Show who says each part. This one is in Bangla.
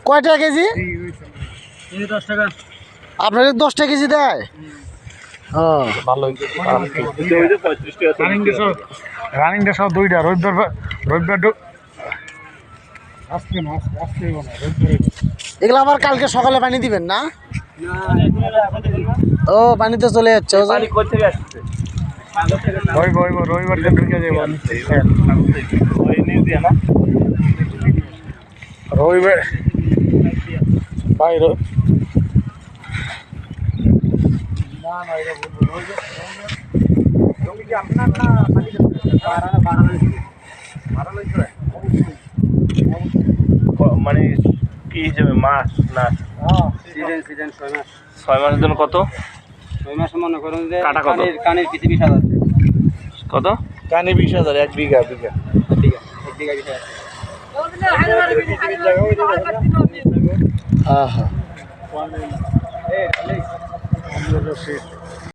Speaker 1: কয় টাকা কেজি?
Speaker 2: 10 টাকা।
Speaker 1: আপনাদের 10 টাকা কেজি দেয়?
Speaker 2: রানিংটা সব দুইটা রবিবার
Speaker 1: এগুলো আবার কালকে সকালে পানি দিবেন না? ও পানিতে চলে যাচ্ছে।
Speaker 2: রবিবার দিন ঢুকে যাবো রবিবার বাইরে
Speaker 3: মানে কি হিসেবে মাস না
Speaker 2: সিজন 6 মাস
Speaker 3: 6 মাসের জন্য কত?
Speaker 2: 6 মাসে মনে করুন যে
Speaker 3: কাটা কত?
Speaker 2: কানের পিছে 20,000
Speaker 3: কত?
Speaker 4: কানে 20,000 1 বিঘা
Speaker 2: এক বিঘা 20,000
Speaker 1: আহা।